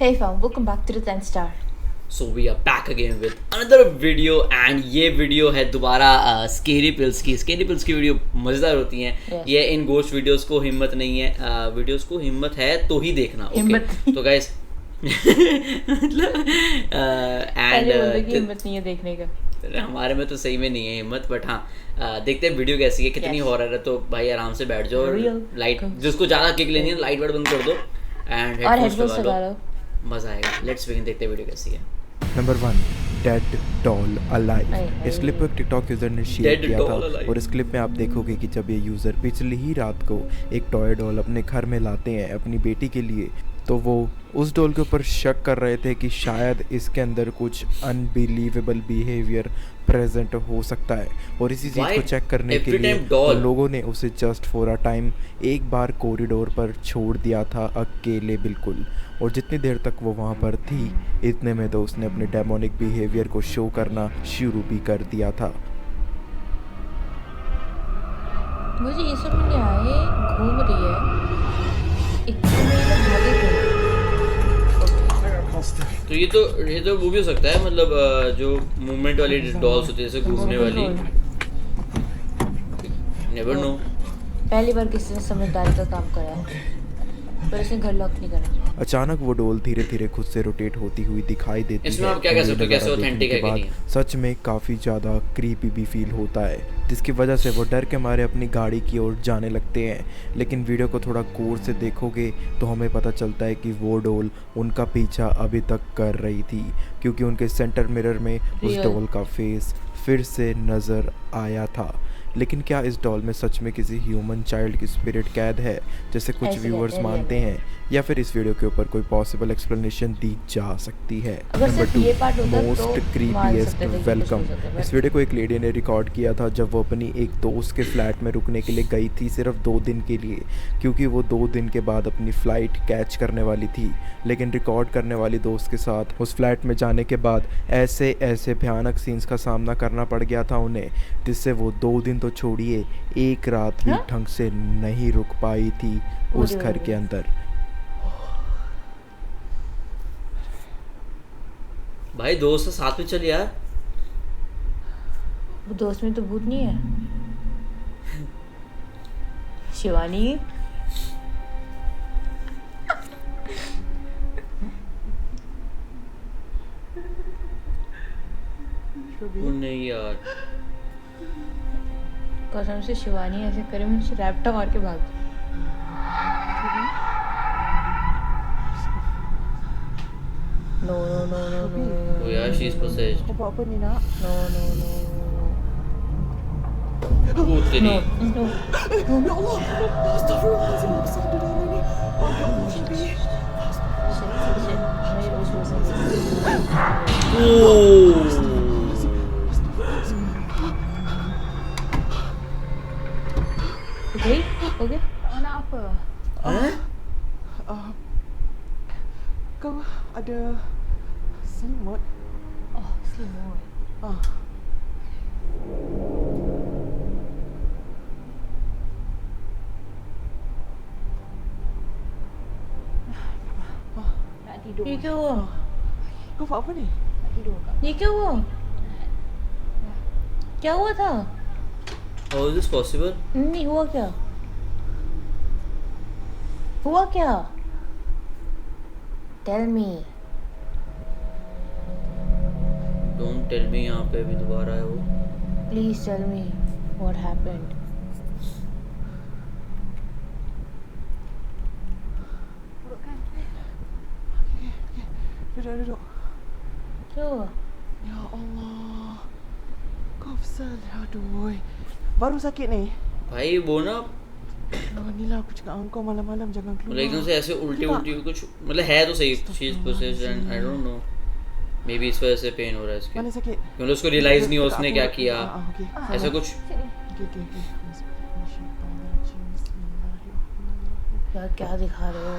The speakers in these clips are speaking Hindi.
Hey fam, welcome back to the 10th Star. So we are back again with another video and ये वीडियो है दोबारा स्केरी पिल्स की वीडियो मज़ेदार होती हैं। Yes. ये इन गोश्त वीडियोस को हिम्मत नहीं है, वीडियोस को हिम्मत है तो ही देखना। हिम्मत ओके तो गाइस मतलब पहले बोल दो कि हिम्मत नहीं है देखने का। हमारे में तो सही में नहीं है हिम्मत, बट हाँ देखते हैं वीडियो कैसी है, कितनी Yes. हॉरर है। तो भाई आराम से बैठ जाओ, Real. लाइट जिसको ज़्यादा किक लेनी है लाइट वाइट बंद कर दो एंड और हेडफोन्स हेडफोन्स लगा लगा लो, लो। मज़ा आएगा। लेट्स बिगिन, देखते हैं वीडियो कैसी है। Number 1, dead doll alive. अरे, इस क्लिप को एक टिकटॉक यूज़र ने शेयर Dead किया था doll alive। और इस क्लिप में आप देखोगे कि जब ये यूज़र पिछली ही रात को एक टॉय डॉल अपने घर में लाते हैं अपनी बेटी के लिए, तो वो उस डॉल के ऊपर शक कर रहे थे कि शायद इसके अंदर कुछ अनबिलीवेबल बिहेवियर प्रेजेंट हो सकता है। और इसी चीज़ Why को चेक करने के every लिए time doll? उन लोगों ने उसे जस्ट फॉर अ टाइम एक बार कॉरिडोर पर छोड़ दिया था अकेले बिल्कुल। और जितनी देर तक वो वहाँ पर थी इतने में तो उसने अपने डेमोनिक बिहेवियर को शो करना शुरू भी कर दिया था। मुझे ये सब नहीं आए, घूम रही है इतने में ये भागे क्यों? तो ये तो वो भी हो सकता है, मतलब जो मूवमेंट वाली डॉल्स होती है जैसे घूमने वाली, नेवर नो। पहली बार किसी ने समझदारी का काम करा है, पर इसने घर लॉक नहीं करा। अचानक वो डोल धीरे धीरे खुद से रोटेट होती हुई दिखाई देती इसमें है। आप क्या कह और ये सकते हो, कैसे नज़ारा देखने authentic के है कि बाद नहीं है? सच में काफ़ी ज़्यादा क्रीपी भी फील होता है, जिसकी वजह से वो डर के मारे अपनी गाड़ी की ओर जाने लगते हैं। लेकिन वीडियो को थोड़ा गौर से देखोगे तो हमें पता चलता है कि वो डोल उनका पीछा अभी तक कर रही थी, क्योंकि उनके सेंटर मिरर में उस Real. डोल का फेस फिर से नज़र आया था। लेकिन क्या इस डॉल में सच में किसी ह्यूमन चाइल्ड की स्पिरिट कैद है जैसे कुछ ऐसे व्यूअर्स कहते हैं मानते हैं, या फिर इस वीडियो के ऊपर कोई पॉसिबल एक्सप्लेनेशन दी जा सकती है? अगर नंबर सिर्फ ये part 2, होता तो मोस्ट मान क्रीपीएस्ट सकते थे कि कुछ वेलकम। हो सकता है, इस but- वीडियो को एक लेडी ने रिकॉर्ड किया था जब वो अपनी एक दोस्त के फ्लैट में रुकने के लिए गई थी सिर्फ 2 दिन के लिए, क्योंकि वो 2 दिन के बाद अपनी फ़्लाइट कैच करने वाली थी। लेकिन रिकॉर्ड करने वाली दोस्त के साथ उस फ्लैट में जाने के बाद ऐसे ऐसे भयानक सीन्स का सामना करना पड़ गया था उन्हें, जिससे वो 2 दिन तो छोड़िए, एक रात भी हाँ? ढंग से नहीं रुक पाई थी उस अरे घर अरे। के अंदर। भाई दोस्त तो साथ में चल यार। वो दोस्त में तो भूत नहीं है। शिवानी वो नहीं यार, कसम से शिवानी ऐसे करे मुझे रैप्टा मार के भाग। No no no no no वो यार she is possessed. Kau buat apa ni nak? No no no वो तेरी no no Ya Allah! Astagfirullahaladzim. Besar dia darah ni. Oh, ya Allah, Nabi. Okay okay Anak apa? हैं? Kau ada selimut? oh selimut Ah. nak tidur ये क्या हुआ Kau buat apa ni? nak tidur ये क्या हुआ क्या हुआ था How is this possible? नहीं हुआ क्या हुआ क्या tell me Don't tell me यहाँ पे अभी दोबारा है वो। Please tell me what happened Duduk. क्या हुआ Ya Allah. Kau besar. Aduh. Baru sakit ni? भाई वो ना Oh, ni lah aku cakap dengan kau malam-malam jangan keluar. मतलब एकदम से ऐसे उल्टी Kita- उल्टी कुछ, मतलब है तो सही, she is possessed and I don't know, may be इस वजह से पेन हो रहा है इसके, Mana sakit? मतलब उसको रियलाइज नहीं हुआ उसने क्या किया, Okay. ऐसा कुछ। Okay. यार क्या दिखा रहे हो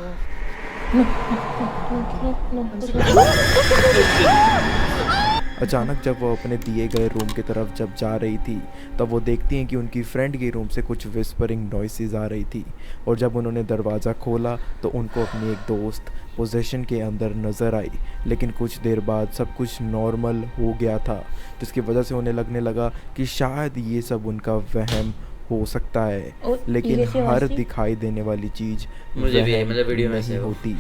अचानक जब वो अपने दिए गए रूम की तरफ जब जा रही थी तब वो देखती हैं कि उनकी फ्रेंड के रूम से कुछ विस्परिंग नॉइसेस आ रही थी, और जब उन्होंने दरवाज़ा खोला तो उनको अपनी एक दोस्त पोजेशन के अंदर नज़र आई। लेकिन कुछ देर बाद सब कुछ नॉर्मल हो गया था, जिसकी वजह से उन्हें लगने लगा कि शायद ये सब उनका वहम हो सकता है। और लेकिन ये कैसी हर आवाज़ थी? दिखाई देने वाली चीज़ मुझे भी वहम मतलब वीडियो में नहीं से वो। होती।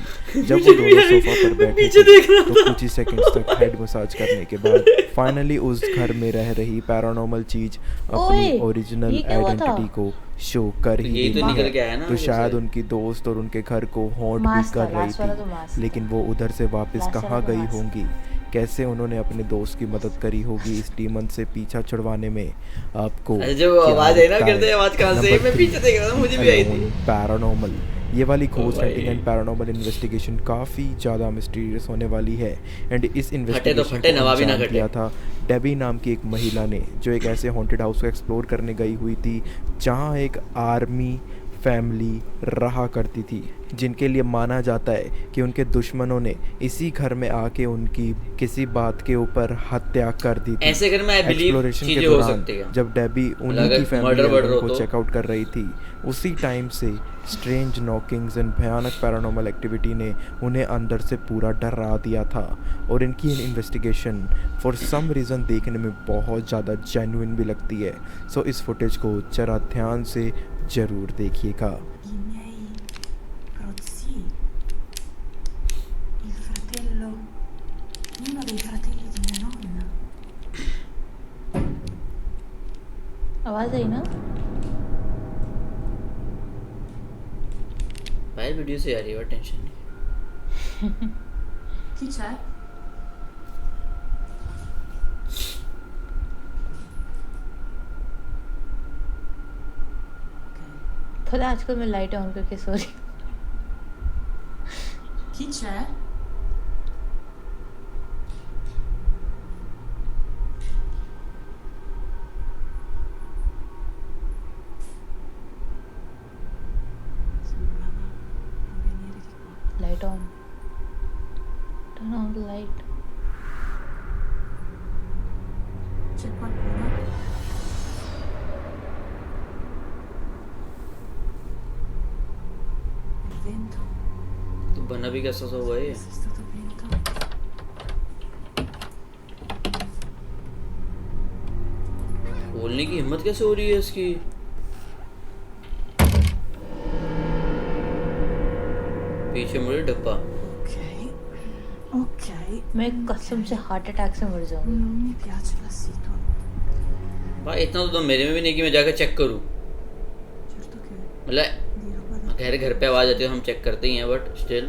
जब वो दोनों सोफा पर बैठे पीछे थे देख रहा तो कुछ ही सेकंड्स तक हेड मसाज करने के बाद फाइनली उस घर में रह रही पैरानॉर्मल चीज़ अपनी ओए, ओरिजिनल ये क्या हुआ था? आइडेंटिटी को शो कर ही यही तो देती निकल है। के आया ना तो उधर शायद से। उनकी दोस्त और उनके घर को हॉन्ट भी मास्क कर था, रही लास्ट वाला तो मास्क थी। था। लेकिन वो उधर से वापस लास्ट कहाँ वाला तो गई मास्क। होंगी, कैसे उन्होंने अपने दोस्त की मदद करी होगी इस डीमन से पीछा छुड़वाने में, आपको अरे जो क्या आवाज आई ना लगता करते है? आवाज कहाँ से? नंबर मैं 3, पीछे देख रहा था, मुझे भी आई थी। पैरानॉर्मल। ये वाली खोज भाई। हंटिंग एंड पैरानॉर्मल इन्वेस्टिगेशन काफ़ी ज़्यादा मिस्टीरियस होने वाली है। एंड इस इन्वेस्टिगेशन फटे, को नवाबी ना अंजाम घटे। दिया था डेबी नाम की एक महिला ने, जो एक ऐसे हॉन्टेड हाउस को एक्सप्लोर करने गई हुई थी जहाँ एक आर्मी फैमिली रहा करती थी, जिनके लिए माना जाता है कि उनके दुश्मनों ने इसी घर में आके उनकी किसी बात के ऊपर हत्या कर दी थी। ऐसे घर में I believe एक्सप्लोरेशन के चीजें हो दौरान सकती हैं। जब डेबी उन्हीं अगर की फैमिली murder वर्डर एल्बम हो को तो? चेकआउट कर रही थी, उसी टाइम से स्ट्रेंज नॉकिंग्स एंड भयानक पैरानॉर्मल एक्टिविटी ने उन्हें अंदर से पूरा डरा दिया था। और इनकी इन्वेस्टिगेशन फॉर सम रीज़न देखने में बहुत ज़्यादा जेन्युइन भी लगती है। सो इस फुटेज को जरा ध्यान से ज़रूर देखिएगा। I miei prozii, il fratello, uno dei fratelli di mia nonna. आवाज़ आई ना? भाई वीडियो से आ रही है, टेंशन नहीं। Chi c'è? पता है, आजकल मैं लाइट ऑन करके सो रही हूँ। Chi c'è? Sembrava provenire di qua. Light on, turn on the light. C'è qualcuno? Il vento तो बना भी कैसा सा हुआ है? è stato vento. बोलने की हिम्मत कैसे हो रही है इसकी? पीछे मुड़े डब्बा। Ok, ok. मैं कसम से हार्ट अटैक से मर जाऊंगी। Non mi piace la situazione. भाई इतना तो मेरे में भी नहीं कि मैं जाकर चेक करूं। Certo che मतलब di roba da घर पे आवाज आती है, हम चेक करते ही हैं, बट स्टिल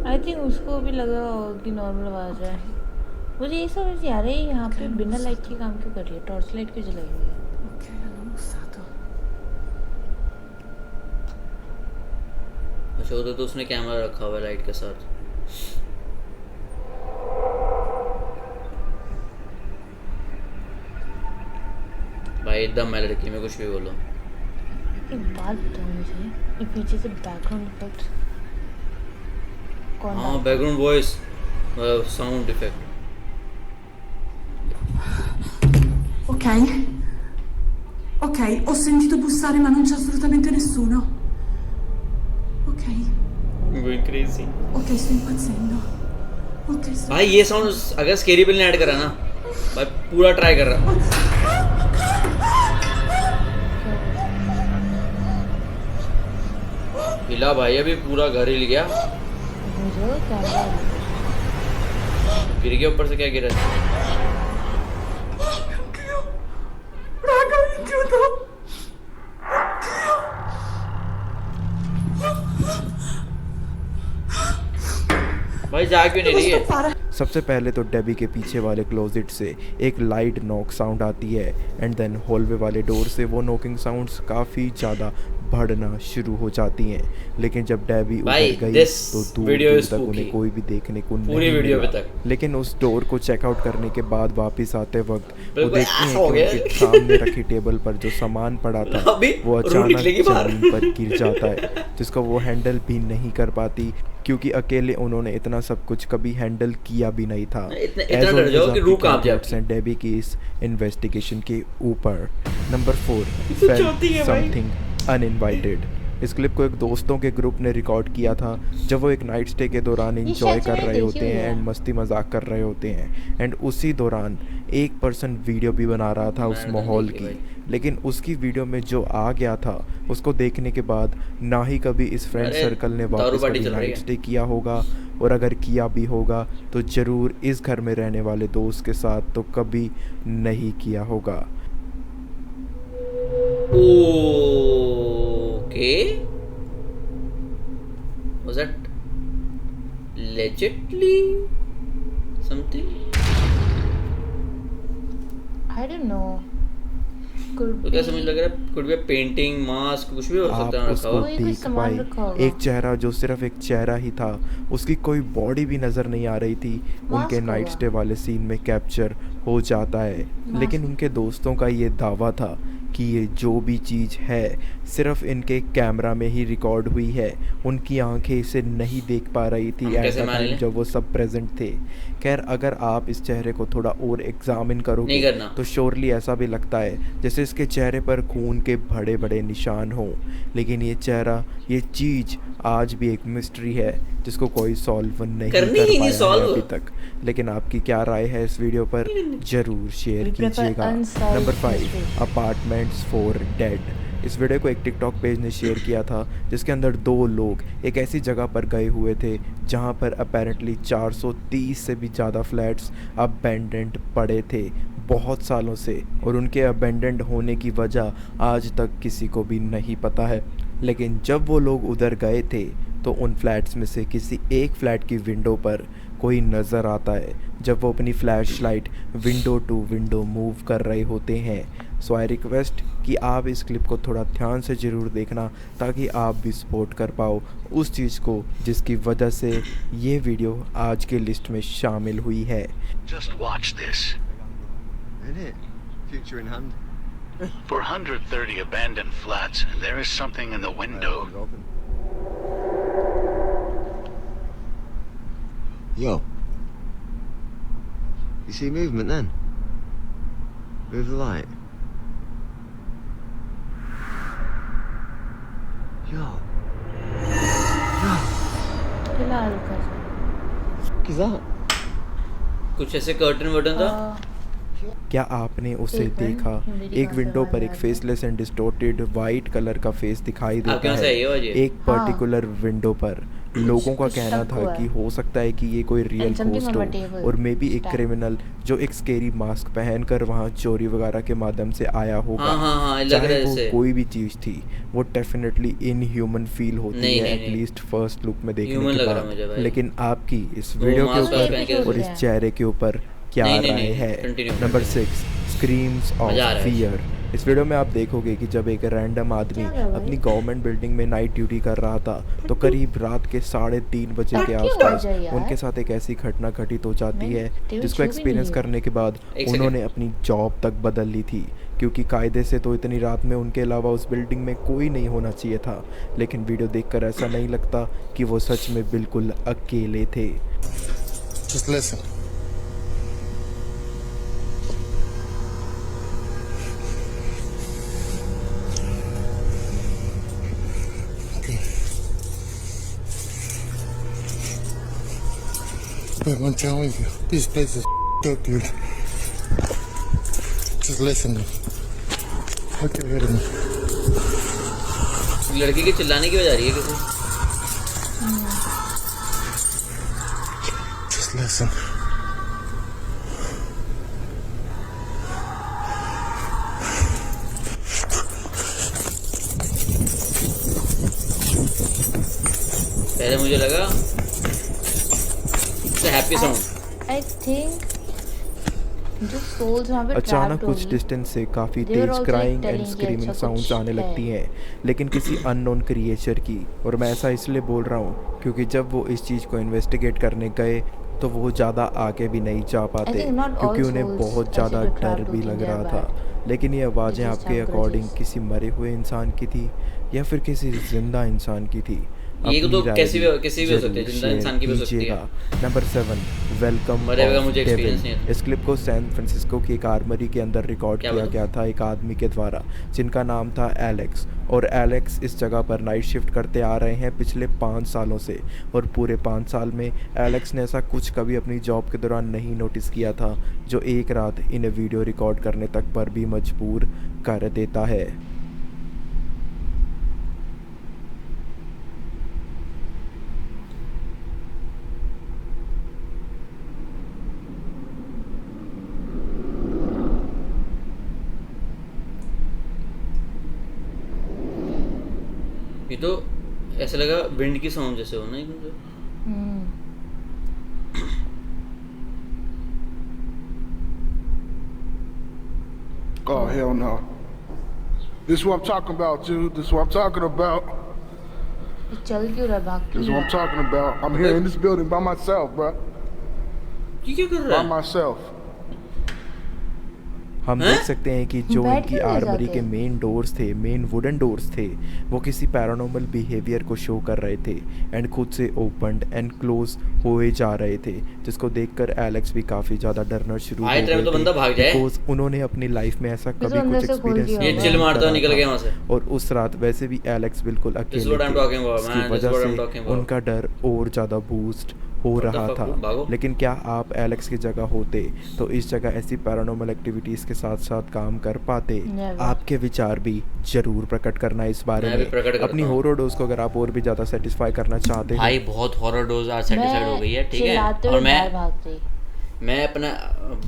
आई थिंक उसको भी लगा होगा कि नॉर्मल आवाज़ है। मुझे ये समझ नहीं आ रहा है यहाँ पे बिना लाइट के काम क्यों कर रही है, टॉर्च लाइट क्यों जलाई हुई है? Ok, l'hanno bussato. अच्छा उधर तो उसने कैमरा रखा हुआ है लाइट के साथ। भाई एकदम मैं लड़की में कुछ भी बोलो। एक बात बताओ मुझे, ये पीछे से बैकग्राउंड इफेक्ट कौन हाँ डालता है? Background voice, sound effect. Ok. Ok, ho sentito bussare ma non c'è assolutamente nessuno. Ok, going crazy. ok, sto impazzendo. Ok, sto... भाई ये साउंड अगर स्केरी पिल ने ऐड करा ना, भाई पूरा ट्राई कर रहा। हिला भाई, अभी पूरा घर हिल गया। मुझे कैमरा गिर गया ऊपर से, क्या गिरा? Oddio! Raga, mi chiudo! भाई जा क्यों नहीं Devo रही है? stoppare! सबसे पहले तो डेबी के पीछे वाले क्लोजेट से एक लाइट नॉक साउंड आती है एंड देन हॉलवे वाले डोर से वो नॉकिंग साउंड्स काफ़ी ज़्यादा बढ़ना शुरू हो जाती हैं। लेकिन जब डेबी भाई, उधर गई this तो दूर video दूर is तक spooky. उन्हें कोई भी देखने को पूरी नहीं वीडियो मिला। पे तक। लेकिन उस डोर को चेकआउट करने के बाद वापस आते वक्त वो बिल्कुल देखती हैं ऐसा हो कि गया। उनके सामने रखी टेबल पर जो सामान पड़ा था अभी वो रूह अचानक निकलेगी बाहर। जमीन पर गिर जाता है, जिसका वो हैंडल भी नहीं कर पाती, क्योंकि अकेले उन्होंने इतना सब कुछ कभी हैंडल किया भी नहीं था। इतना डर जाओ कि रूह कांप जाए आपकी। डेबी की इस इन्वेस्टिगेशन के ऊपर। नंबर 4, तो चौथी है भाई। Something uninvited. इस क्लिप को एक दोस्तों के ग्रुप ने रिकॉर्ड किया था जब वो एक नाइट स्टे के दौरान ये इंजॉय शायद कर मैंने रहे देखी होते हुई हैं है। एंड मस्ती मजाक कर रहे होते हैं एंड उसी दौरान एक पर्सन वीडियो भी बना रहा था उस मैंने तो माहौल देखी की, भाई। लेकिन उसकी वीडियो में जो आ गया था उसको देखने के बाद ना ही कभी इस फ्रेंड अरे, सर्कल ने दारू वापस पार्टी कभी चल रही नाइट है। स्टे किया होगा, और अगर किया भी होगा तो ज़रूर इस घर में रहने वाले दोस्त के साथ तो कभी नहीं किया होगा। Okay. Was that legitly something? I don't know. Could तो क्या be- समझ लग रहा है? कुछ भी पेंटिंग, मास्क, कुछ भी हो आप सकता है रखा उसको हुआ। कोई भी देख सामान पाए, रखा होगा। एक चेहरा जो सिर्फ एक चेहरा ही था, उसकी कोई बॉडी भी नज़र नहीं आ रही थी, उनके नाइट होगा। स्टे वाले सीन में कैप्चर हो जाता है। लेकिन उनके दोस्तों का ये दावा था कि ये जो भी चीज़ है सिर्फ इनके कैमरा में ही रिकॉर्ड हुई है, उनकी आंखें इसे नहीं देख पा रही थी हम एट कैसे द मान टाइम लें? जब वो सब प्रेजेंट थे। खैर, अगर आप इस चेहरे को थोड़ा और एग्जामिन नहीं करोगे करना। तो श्योरली ऐसा भी लगता है जैसे इसके चेहरे पर खून के बड़े बड़े निशान हों, लेकिन ये चेहरा, ये चीज़ आज भी एक मिस्ट्री है जिसको कोई सॉल्व नहीं कर करनी ही नहीं पाया है solve। अभी तक। लेकिन आपकी क्या राय है इस वीडियो पर, ज़रूर शेयर We prefer कीजिएगा। unsolved number 5, mysteries। Apartments for dead. इस वीडियो को एक टिकटॉक पेज ने शेयर किया था जिसके अंदर 2 लोग एक ऐसी जगह पर गए हुए थे जहां पर अपेरेंटली 430 से भी ज़्यादा फ्लैट्स अबेंडेंड पड़े थे बहुत सालों से, और उनके अबेंडेंड होने की वजह आज तक किसी को भी नहीं पता है। लेकिन जब वो लोग उधर गए थे तो उन फ्लैट्स में से किसी एक फ्लैट की विंडो पर कोई नज़र आता है जब वो अपनी flashlight window to window move कर रहे होते हैं। सो आई रिक्वेस्ट कि आप इस क्लिप को थोड़ा ध्यान से ज़रूर देखना ताकि आप भी सपोर्ट कर पाओ उस चीज़ को जिसकी वजह से ये वीडियो आज के लिस्ट में शामिल हुई है। Just watch this. In it? Future in hand. 430 abandoned flats, and there is something in the window. Open. Yo. You see movement then? Move the light. Yo. फिलहाल का What is that? कुछ ऐसे कर्टन वर्टन था। क्या आपने उसे एक मिनट, देखा? मेरी एक कहाँ से विंडो पर आवाज़ एक आ रही है? Faceless and distorted white colour का फेस दिखाई आपके देता यहाँ से है आई है आवाज़ ये? एक पर्टिकुलर विंडो पर। लोगों का कुछ कहना शक था हुआ कि है। हो सकता है कि ये कोई real something ghost on my हो table. और मे बी एक Stab. क्रिमिनल जो एक स्केरी मास्क पहनकर वहाँ चोरी वगैरह के माध्यम से आया होगा। हाँ, लग रहा चाहे है वो जैसे। कोई भी चीज़ थी, वो डेफिनेटली इनह्यूमन फील होती नहीं, है नहीं, नहीं। एटलीस्ट फर्स्ट लुक में देखने Human के लग रहा मुझे बाद। भाई। लेकिन आपकी इस वो वीडियो के mask वास्क पहन के ऊपर और सोच इस रहे हैं। चेहरे के ऊपर क्या नहीं, नहीं, राय नहीं, है? continue, number continue। 6, screams of मजा आ रहा है। फियर। इस वीडियो में आप देखोगे कि जब एक रैंडम आदमी क्या हुआ भाई? अपनी गवर्नमेंट बिल्डिंग में नाइट ड्यूटी कर रहा था तो करीब रात के 3:30 बजे के क्यों आसपास बजा यार? उनके साथ एक ऐसी घटना घटित हो जाती मैंने है टीवी जिसको छू भी एक्सपीरियंस नहीं है। करने के बाद एक उन्होंने सेकंड। अपनी जॉब तक बदल ली थी, क्योंकि कायदे से तो इतनी रात में उनके अलावा उस बिल्डिंग में कोई नहीं होना चाहिए था। लेकिन वीडियो देखकर ऐसा नहीं लगता कि वो सच में बिल्कुल अकेले थे। Just listen. Okay. But I'm telling you, this place is up, dude. Just listen. Look ahead of me. लड़की के चिल्लाने की वजह आ रही है किसी। Just listen. पहले मुझे लगा हैप्पी साउंड। आई थिंक जो सोल्स वहाँ पे अचानक trapped कुछ होगी। डिस्टेंस से काफ़ी They were Tej also crying telling and कि स्क्रीमिंग अच्छा साउंड्स कुछ आने लगती है। हैं, लेकिन किसी अननोन क्रिएचर की। और मैं ऐसा इसलिए बोल रहा हूँ क्योंकि जब वो इस चीज़ को इन्वेस्टिगेट करने गए तो वो ज़्यादा आगे भी नहीं जा पाते think not all क्योंकि उन्हें souls बहुत ऐसे ज़्यादा जो डर trapped भी होते लग हैं, रहा they था। are लेकिन ये आवाज़ें just आपके have अकॉर्डिंग grudges। किसी मरे हुए इंसान की थी या फिर किसी जिंदा इंसान की थी, ये तो अपनी कैसी भी राय किसी भी हो सकती है, जरूर जिंदा शेयर इंसान की भी हो सकती है। कीजिएगा। नंबर 7, वेलकम मरेगा, ऑफ मुझे experience डेविल। नहीं है। इस क्लिप को सैन फ्रांसिस्को की एक आर्मरी के अंदर रिकॉर्ड क्या किया बोला? गया था एक आदमी के द्वारा, जिनका नाम था एलेक्स। और एलेक्स इस जगह पर नाइट शिफ्ट करते आ रहे हैं पिछले 5 सालों से, और पूरे 5 साल में एलेक्स ने ऐसा कुछ कभी अपनी जॉब के दौरान नहीं नोटिस किया था, जो एक रात इन्हें वीडियो रिकॉर्ड करने तक पर भी मजबूर कर देता है। ये तो ऐसा लगा विंड की साउंड जैसे हो ना एकदम से। Oh, hell no. This is what I'm talking about, dude. This is what I'm talking about. ये चल क्यों रहा है, भाग This क्यों is what I'm रहा है? talking about. I'm here in this building by myself, bro. ये क्या कर By रहा है? myself. हम हैं? देख सकते हैं कि जो बैठ इनकी क्यों नहीं आर्मरी जाते? के मेन डोर्स थे, मेन वुडन डोर्स थे, वो किसी पैरानॉर्मल बिहेवियर को शो कर रहे थे एंड खुद से ओपन्ड एंड क्लोज हुए जा रहे थे, जिसको देखकर एलेक्स भी काफ़ी ज़्यादा डरना शुरू हो आए टाइम तो बंदा भाग जाए। बिकॉज उन्होंने अपनी लाइफ में ऐसा तो कभी अंदर कुछ से खोल एक्सपीरियंस दिया ये चिल मारता हुआ निकल गया वहाँ से। और उस रात वैसे भी एलेक्स बिल्कुल This is अकेले what I'm थे, talking about, जिसकी man. This is वजह what I'm से talking about. उनका डर और ज़्यादा बूस्ट हो What the रहा fuck, था। भागो। लेकिन क्या आप एलेक्स की जगह होते तो इस जगह ऐसी पैरानॉर्मल एक्टिविटीज़ के साथ साथ काम कर पाते? Never. आपके विचार भी जरूर प्रकट करना इस बारे मैं भी में। प्रकट करता अपनी हूँ। हॉरर डोज को अगर आप और भी ज़्यादा सेटिस्फाई करना चाहते हैं, भाई बहुत हॉरर डोज आज सेटिस्फाइड हो गई है, ठीक है। चिल्लाते और हुए बाहर मैं भाग गई। मैं अपना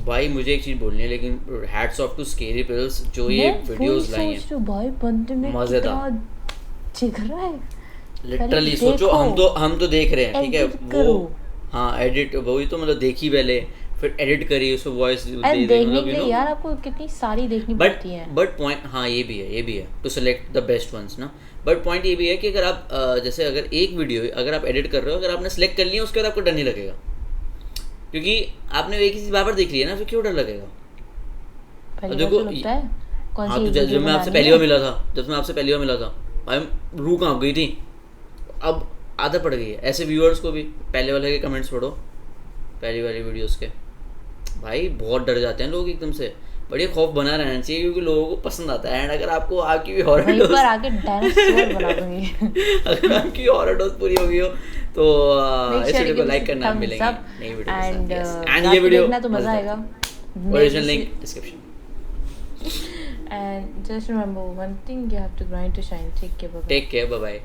भाई मुझे एक चीज बोलनी है, लेकिन hats off to scary pills जो ये मैं वीडियोस फुल लाई सोच हैं। रही हूँ, भाई बंदे में मजेदार। कितना जिगर है। लिटरली पहले सोचो, देखो, हम तो देख रहे हैं, ठीक है। edit वो करो। हाँ एडिट वही तो, मतलब देखी पहले, फिर एडिट करी, उसको वॉइस दे अरे दी, देखने मतलब के यू लिए नो। यार आपको कितनी सारी देखनी बट पड़ती है। पॉइंट, हाँ ये भी है to select the best ones ना। बट पॉइंट ये भी है कि अगर आप जैसे अगर एक वीडियो अगर आप एडिट कर रहे हो, अगर आपने सेलेक्ट कर लिया उसके बाद आपको डर नहीं लगेगा, क्योंकि आपने एक ही चीज बार बार देख ली है ना, फिर क्यों डर लगेगा। पहले देखो, तो लगता है कौन हाँ सी तो जब वीडियो मैं आपसे बनानी पहली है? बार मिला था, जब मैं आपसे पहली बार मिला था भाई रूह कांप गई थी, अब आदत पड़ गई है। ऐसे व्यूअर्स को भी पहले वाले के कमेंट्स पढ़ो, पहली वाली वीडियोस के, भाई बहुत डर जाते हैं लोग एकदम से। बढ़िया खौफ बना रहना चाहिए क्योंकि लोगों को पसंद आता है। एंड अगर आपको आपकी भी हॉरर वहीं डोज पर आके डायनासोर बना दूंगी। अगर आपकी हॉरर डोज पूरी हो गई हो तो Make इस sure वीडियो you को लाइक give करना thumbs मिलेंगे up नई वीडियो के and, साथ। एंड रात ये को वीडियो देखना तो मजा आएगा। Original link description. And just remember one thing, you have to grind to shine. Take care, bye-bye. Take care, bye bye.